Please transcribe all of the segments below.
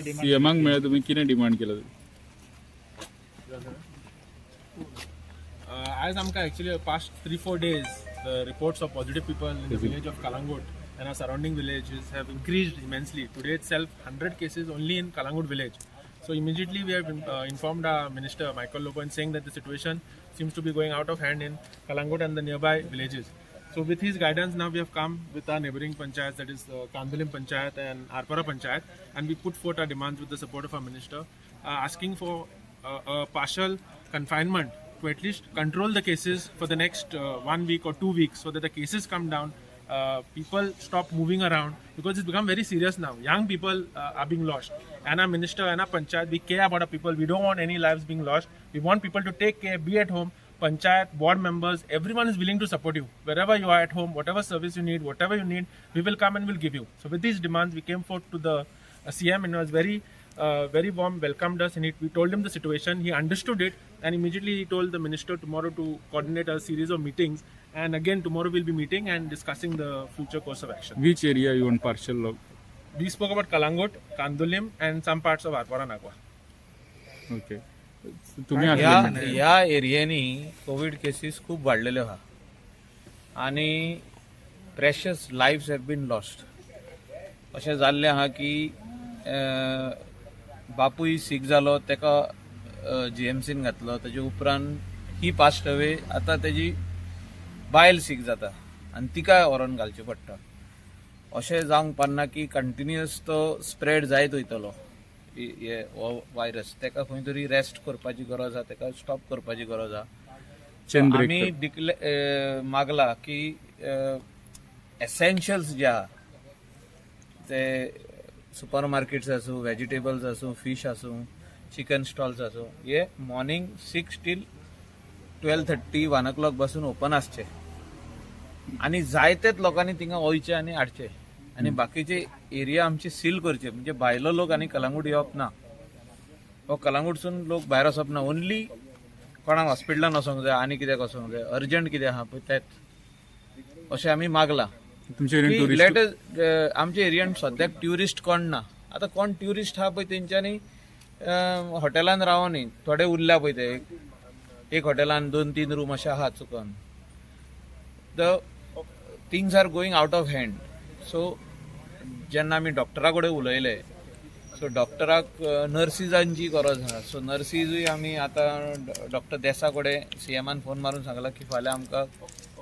सीएमाक मेळ्ळें तुमी कितें डिमांड केलं? As आमकां actually past 3-4 days, the reports of positive people in the village of Kalangut and our surrounding villages have increased immensely. Today itself, 100 cases only in Kalangut village. So immediately we have informed our minister, Michael Lopan, saying that the situation seems to be going out of hand in Kalangut and the nearby villages. So with his guidance, now we have come with our neighboring panchayats, that is Kandulim Panchayat and Arpara Panchayat, and we put forth our demands with the support of our minister, asking for a partial confinement to at least control the cases for the next 1 week or 2 weeks, so that the cases come down, people stop moving around, because it's become very serious now. Young people are being lost, and our minister and our panchayat, we care about our people. We don't want any lives being lost. We want people to take care, be at home. Panchayat, board members, everyone is willing to support you. Wherever you are at home, whatever service you need, whatever you need, we will come and we'll give you. So with these demands, we came forth to the CM, and it was very warm, welcomed us, and we told him the situation. He understood it, and immediately he told the minister tomorrow to coordinate a series of meetings. And again, tomorrow we'll be meeting and discussing the future course of action. Which area you want partial lock? We spoke about Kalangut, Kandulim, and some parts of Arpara Nagwa. Okay. तुम्ही या एरियांनी Covid cases खूप वाढलेले आहा आणि precious lives have been lost. अशें जाल्लें आहा की बापूय सीक जालो, तेका जीएमसीन घातलो, तेजे उपरांत ही पास्ट अवे, आतां तेजी बायल सीक जाता आनी तिकाय व्हरोन घालचें पडटा. अशें जावंक पारना की कंटिन्युअस तो स्प्रेड जायत वयतलो हे वायरस. तेका खंय तरी रेस्ट करपाची गरज आहा, तेका स्टॉप करपाची गरज आहा. आमी मागला की एसेन्शियल्स जे आहा ते सुपर मार्केट्स आसूं, व्हेजिटेबल्स आसूं, फिश आसूं, चिकन स्टॉल्स आसूं, हे मॉर्निंग 6 till 12:30, 1 o'clock पासून ओपन आसचे आणि जायतेच लोकांनी थिंगा वयचे आनी हाडचे, आणि बाकीचे एरिया आमचे सील करचे. म्हणजे भायलो लोक आनी कलांगूट येवप ना, वा कलांगूटसून लोक भायर वचप ना. ओन्ली कोणाक हॉस्पिटलान वचोंक जाय, आनी कित्याक वचोंक जाय, अर्जंट कितें आहा पळय तेंच अशें आमी मागला. आमच्या एरियान सद्याक ट्युरिस्ट कोण ना. आतां कोण ट्युरिस्ट आहा पळय तेंच्यांनी हॉटेलान रावनी, थोडे उरल्या पळय ते एक हॉटेलान 2-3 रूम अशे आहा चुकोन. The things are going out of hand. So जेन्ना आमी डॉक्टरा कडेन उलयले, सो डॉक्टराक नर्सिसांची गरज आहा. सो नर्सिसूय आमी आतां डॉक्टर देसा कडेन सीएमान फोन मारून सांगला की फाल्यां आमकां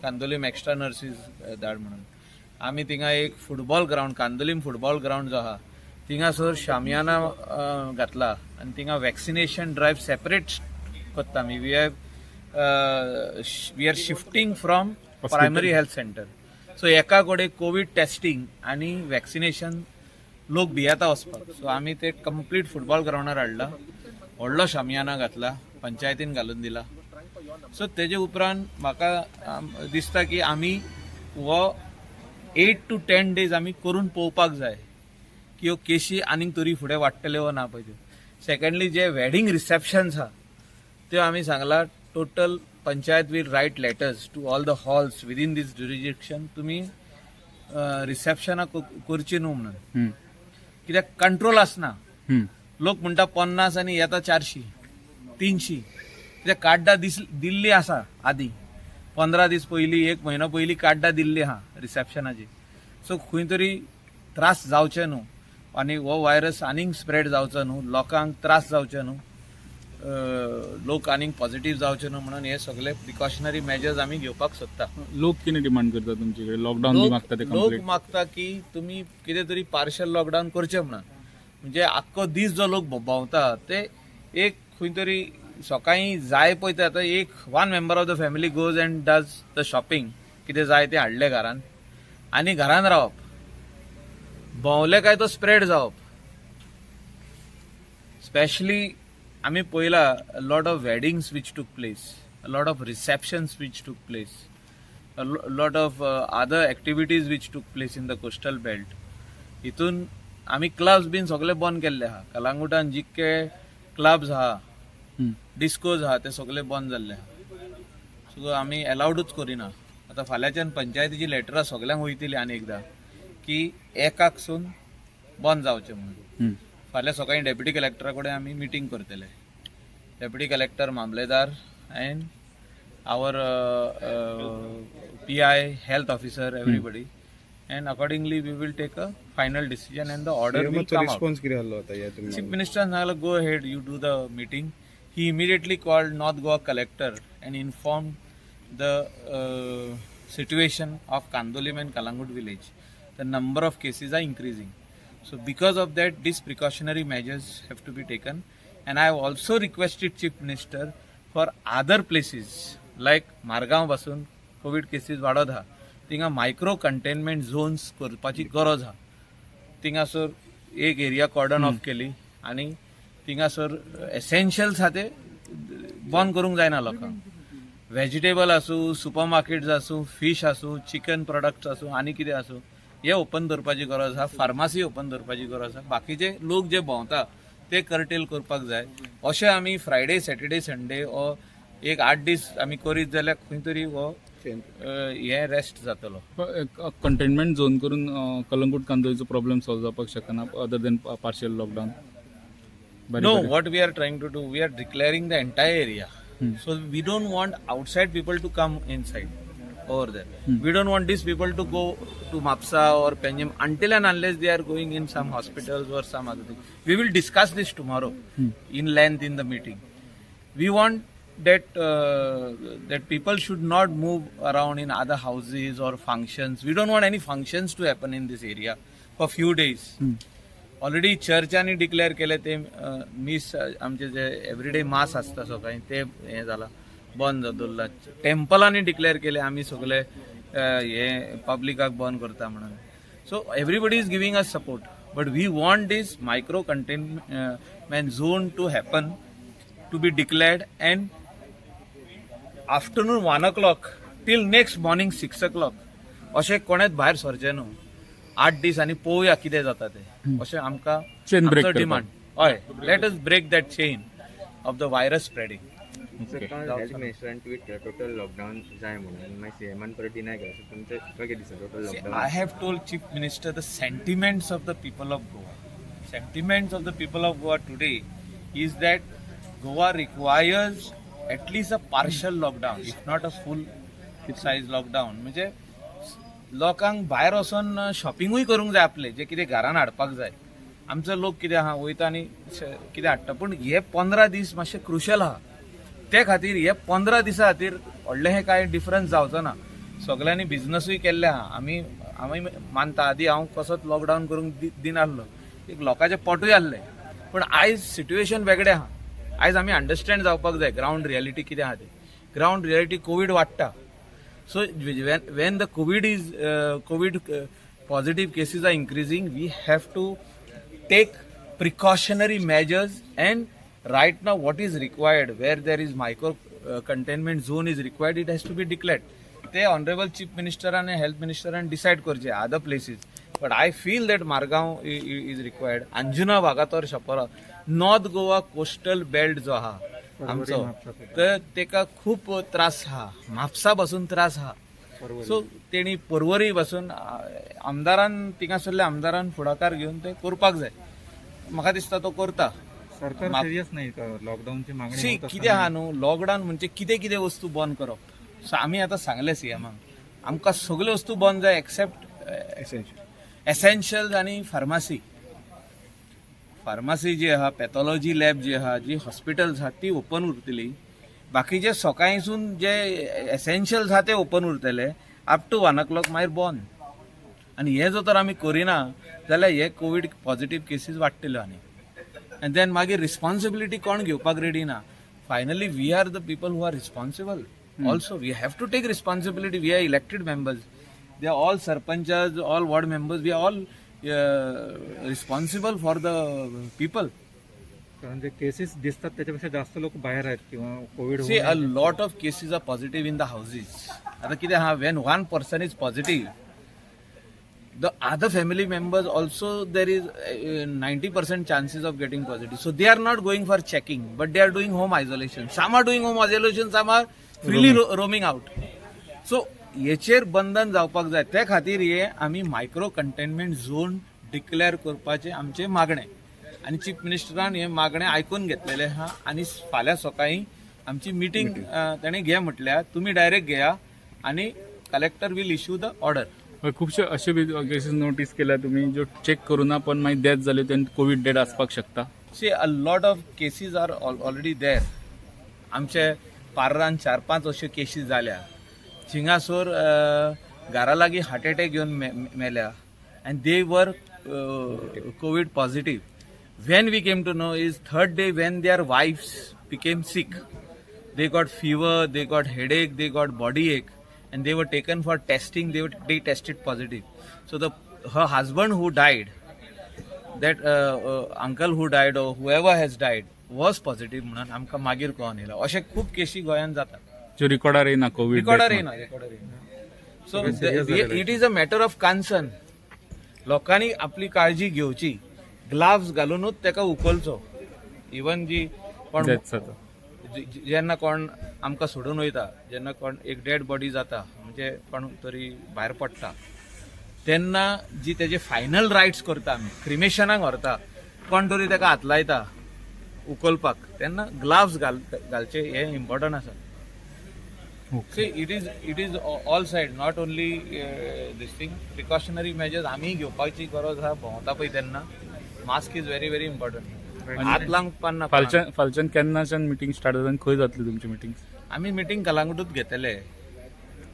कांदोलीम एक्स्ट्रा नर्सीस धाड म्हणून. आमी थिंगा एक football ground, Candolim football ground जो आहा थिंगासर शामियाना घातला आनी थिंगा वॅक्सिनेशन ड्रायव्ह सेपरेट करता आमी. We are shifting from primary health centre. So एका कडेन कोविड टेस्टिंग आनी वॅक्सिनेशन लोक भियेता वचपाक. सो आमी ते कंप्लीट फुटबॉल ग्रावंडार हाडला, व्हडलो शामियाना घातला, पंचायतीन घालून दिला. सो तेजे उपरांत म्हाका दिसता की आमी हो 8 to 10 days आमी करून पळोवपाक जाय की ह्यो केशी आनीक तरी फुडें वाडटल्यो वा ना पळय त्यो. सेकंडली जे वेडिंग रिसेप्शन्स आहा त्यो आमी सांगला total panchayat will write letters to all the halls within this jurisdiction, तुमी रिसेप्शनां करची न्हू म्हणून. कित्याक कंट्रोल आसना. लोक म्हणटा 50 आनी येता 400, 300. कित्याक कार्डां दिल्ली आसा आदीं 15 दीस पयलीं, 1 म्हयनो पयलीं कार्डां दिल्ली आहा रिसेप्शनाची. सो खंय तरी त्रास जावचे न्हू आनी हो व्हायरस आनीक स्प्रेड जावचो न्हू, लोकांक त्रास जावचे न्हू, लोक आनीक पॉझिटिव्ह जावचे न्हू म्हणून हे सगळे प्रिकॉशनरी मेजर्स आमी घेवपाक सोदता. लोक कितें डिमांड करता तुमचे कडेन? लॉकडावन मागता ते लोक मागता की तुमी कितें तरी पार्शल लॉकडावन करचें म्हणून. म्हणजे आख्खो दीस जो लोक भोंवता ते एक खंय तरी सकाळीं जाय पळय ते आतां एक 1 member of the family goes and does the shopping, कितें जाय तें हाडलें घरान आनी घरान रावप. भोंवले काय तो स्प्रेड जावप. स्पेशली आमी पळयला lot of weddings which took place, lot of receptions which took place, lot of other activities which took place in the coastal belt. हितून आमी क्लब्स बीन सगळे बंद केल्ले आहा. कलांगुटान जितके क्लब्स आहा, डिस्कोज आहा, ते सगळे बंद जाल्ले आहा. सो आमी अलाउडूच करिना. आतां फाल्यांच्यान पंचायतीची लेटरां सगळ्यांक वयतली आनी एकदां की 1 सून बंद जावचें म्हणून. फाल्यां सकाळीं डेप्युटी कलेक्टरा कडेन आमी मिटींग करतले. डेप्युटी कलेक्टर, मामलेदार end our PI, health officer, everybody. And accordingly we will take a final decision and the order will come out. Response किती आलो आता या तुम्ही Chief Minister Nagala, go ahead, you do the meeting. He immediately called North Goa collector and informed the situation of Kandolim and Kalangut village. The number of cases are increasing. So because of that, these precautionary measures have to be taken. And I have also requested Chief Minister for other places like Margaon pasun COVID cases वाडत आहा. थिंगा micro containment zones करपाची गरज आहा. थिंगासर एक area कॉर्डन of केली आनी थिंगासर एसेन्शियल्स आहा ते बंद करूंक जायना लोकांक. वेजिटेबल आसूं, सुपर मार्केट्स आसूं, फिश आसूं, चिकन प्रोडक्ट्स आसूं आनी कितें आसूं हे ओपन दवरपाची गरज आहा. फार्मासी ओपन दवरपाची गरज आहा. बाकीचे लोक जे भोंवता ते कर्टेल करपाक जाय. अशें आमी फ्रायडे, सॅटर्डे, संडे ओ एक 8 दीस आमी करीत जाल्यार खंय तरी हो हे रेस्ट जातलो. कंटेनमेंट झोन करून कलंगूट कांदोळीचो प्रॉब्लेम सॉल्व जावपाक शकना other than partial lockdown. No, what we are trying to do, we are declaring the entire area. So we don't want outside people to come inside over there. We don't want these people to go to Mapsa or Penyam until and unless they are going in some hospitals or some other thing. We will discuss this tomorrow in length in the meeting. We want that people should not move around in other houses or functions. We don't want any functions to happen in this area for few days. Already चर्चांनी declare केले ते miss आमचे जे everyday मास आसता सकाळी ते हे जाला बंद दवरला. टेम्पलांनी डिक्लेअर केले आमी सगळे हे पब्लिकाक बंद करता म्हणून. So everybody is giving us support but we want this micro containment zone to happen to be declared and afternoon 1 o'clock till next morning 6 o'clock अशें कोणेच भायर सरचे न्हू. 8 दीस आनी पळोवया कितें जाता तें अशें आमकां डिमांड. हय, let us break that chain of the virus spreading. Health मिनिस्टरान ट्वीट केला टोटल लॉकडाऊन जाय म्हणून मागीर सीएमान परत डिनाय केला. सो तुमचे कितें दिसता total lockdown? I have told Chief Minister the sentiments of the people of Goa. Sentiments of the people of Goa today is that Goa requires at least a partial lockdown, if not a full size lockdown. म्हणजे लोकांक भायर वचून शॉपिंगूय करूंक जाय आपले जे कितें घरान हाडपाक जाय. आमचो लोक कितें आहा वयता आनी कितें हाडटा. पूण हे 15 दीस मातशे क्रुशल आहा. ते खातीर हे 15 दिसा खातीर व्हडलें हें कांय डिफरन्स जावचो ना. सगळ्यांनी बिझनसूय केल्ले आहा. आमी मानता आदी हांव कसोच लॉकडावन करूंक दिनासलो. एक लोकांचें पोटूय आहलें. पूण आयज सिट्युएशन वेगळें आहा. आयज आमी अंडरस्टँड जावपाक जाय ग्रावंड रियलिटी कितें आहा ती. ग्रावंड रियलिटी कोवीड वाडटा. So when the COVID positive cases are increasing, we have to take precautionary measures. And right now, what is required, where there is micro containment zone is required, it has to be declared. The Honorable Chief Minister and Health Minister and decide करचे other places. But I feel that Margaon is required. Anjuna, Vagator, Shapora, North Goa coastal belt जो हा आमचो तर तेका खूप त्रास हा. म्हापसा पासून त्रास हा. सो तेणी पर्वरी पासून आमदारान तिंगासरल्या आमदारान फुडाकार घेवन ते करपाक जाय. म्हाका दिसता तो करता. सरकार सिरियस नाही का लॉकडाऊनची मागणी होत कितें आहा न्हू लॉकडावन म्हणजे कितें कितें वस्तू बंद करप. सो आमी आतां सांगले सीएमाक आमकां सगल्यो वस्तू बंद जाय एक्सेप्ट एसेन्शियल्स आनी फार्मासी. फार्मासी जी आहा, पॅथॉलॉजी लॅब जी आहा, जी हॉस्पिटल्स आहा ती ओपन उरतली. बाकीचे सकाळीसून जे एसेन्शियल्स आहा ते ओपन उरतले अप टू 1 o'clock मागीर बंद. आनी हे जर तर आमी करिना जाल्यार हे कोवीड पॉझिटिव्ह केसीस वाडटल्यो आनी आनी देन मागीर रिस्पॉन्सिबिलिटी कोण घेवपाक रेडी ना. Finally we are the people who are responsible. Also we have to take responsibility. We are elected members. They are all sarpanchs, all ward members. We are all responsible for the people. कारण जे cases दिसतात त्याच्यापेक्षा जास्त लोक बाहेर आहेत किंवा Covid. See, a lot of cases are positive in the houses. आता कितें आहा, when one person is positive, the other family members also there is 90% chances of getting positive. So they are not going for checking, but they are doing home isolation. Some are doing home isolation, some are freely roaming out. So हेचेर बंधन जावपाक जाय. त्या खातीर हे आमी micro containment zone declare करपाचे आमचे मागणे. आनी चीफ मिनिस्टरान हे मागणें आयकून घेतलेले आहा आनी फाल्यां सकाळीं आमची मिटींग ताणें घे म्हटल्या तुमी डायरेक्ट घेया आनी collector will issue the order. खुबशे अशे बी केसीस नोटीस केल्या तुमी ज्यो चेक करुना पण मागीर डेथ जाल्यो तेन्ना कोवीड डेड आसपाक शकता. See a lot of cases are already there. आमचे पार्रान 4-5 अश्यो केसीस जाल्या थिंगासोर घरा लागीं हार्ट एटॅक येवन मेल्या and they were Covid positive. When we came to know is third day when their wives became sick. They got fever, they got headache, they got body ache, and they were taken for testing. They tested positive. So her husband who died, that uncle who died or whoever has died was positive. म्हणून आमकां मागीर कळोन येयला. अशे खूब केसी गोंयांत जातात. ज्यो रिकॉर्डार येना कोवीड. रिकॉर्डार येना. So it is a matter of concern. लोकांनी आपली काळजी घेवची. ग्लाव्स घालूनच तेका उखलचो. इवन जी कोण जेन्ना कोण आमकां सोडून वयता, जेन्ना कोण एक डेड बॉडी जाता म्हणजे कोण तरी भायर पडटा तेन्ना जी तेजे फायनल रायट्स करता आमी क्रिमेशनाक व्हरता कोण तरी तेका हात लायता उखलपाक तेन्ना ग्लाव्स घालचे हे इम्पॉर्टंट आसा. It is all side not only this thing. Precautionary measures आमी घेवपाची गरज आहा. भोंवता पळय तेन्ना mask is very very important. हात लावंक पाना. फालच्यान केन्नाच्यान मिटींग स्टार्ट जाता आनी खंय जातली तुमची मिटींग? आमी मिटींग कलांगूटूच घेतले.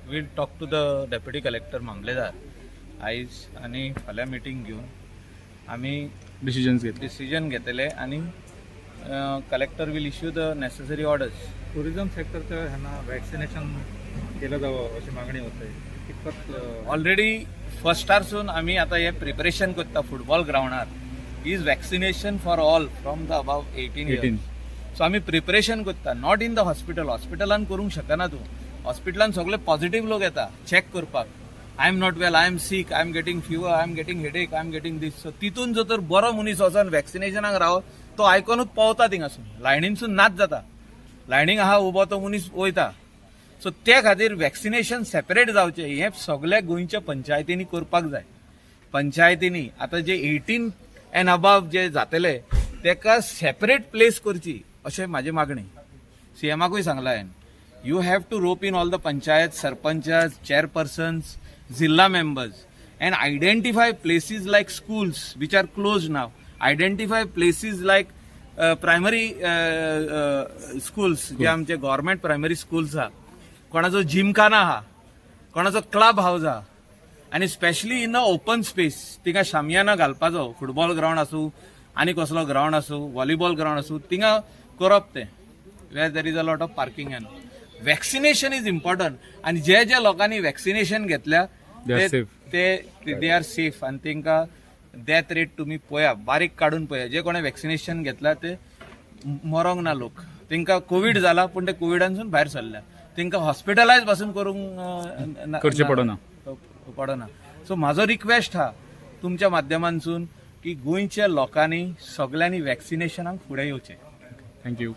Will talk to the deputy collector mamlatdar आयज आनी फाल्यां मिटींग घेवन आमी डिसिजन घेतले आनी collector will issue the necessary orders. Tourism सेक्टरच्या ह्यांना वॅक्सिनेशन केलं जावं अशी मागणी होते. कितपत ऑलरेडी फर्स्टारसून आमी आतां हे प्रिपरेशन करता फुटबॉल ग्राउंडार. Is vaccination for all from the above 18 years. So आमी प्रिपरेशन करता. Not in the hospital. हॉस्पिटलान करूंक शकना तूं. हॉस्पिटलान सगळे पॉझिटिव्ह लोक येता चॅक करपाक. I am not well, I am sick, I am getting fever, I am getting headache, I am getting this. So तितून जो तर बरो मनीस वचोन वॅक्सिनेशनाक रावो तो आयकोनूच पावता थिंगासून. लायनीनसून नाच जाता. लायनीक आहा उबो तो मनीस वयता. सो त्या खातीर वॅक्सिनेशन सेपरेट जावचें हें सगळ्या गोंयच्या पंचायतींनी करपाक जाय. पंचायतींनी आतां जे 18 एंड अबाव जे जातले तेका सेपरेट प्लेस करची अशें म्हाजी मागणी. सीएमाकूय सांगला हांवें. You have to rope in all the panchayat sarpanches, chairpersons, zilla members and identify places like schools which are close now. Identify places like primary schools जे आमचे गव्हर्मेंट प्रायमरी स्कूल्स आहा. कोणाचो जिमखाना आहा, कोणाचो क्लब हाऊस आहा आनी specially in a open space थिंगा शामियाना घालपाचो. फुटबॉल ग्राउंड आसूं आनी कसलो ग्राउंड आसूं, व्हॉलीबॉल ग्राउंड आसूं थिंगा करप तें where there is a lot of parking. And vaccination is important. आनी जे लोकांनी वॅक्सिनेशन घेतल्या दे आर सेफ आनी तांकां डेथ रेट तुमी पळया बारीक काडून पळया. जे कोणें वॅक्सिनेशन घेतला ते मरोंक ना लोक. तांकां कोवीड जाला पूण ते कोविडानसून भायर सरल्या. तांकां हॉस्पिटलायज पासून करूंक करचें पडना. सो म्हाजो रिक्वेस्ट हा तुमच्या माध्यमांतसून की गोंयच्या लोकांनी सगळ्यांनी वॅक्सिनेशनाक फुडें येवचें. थँक्यू.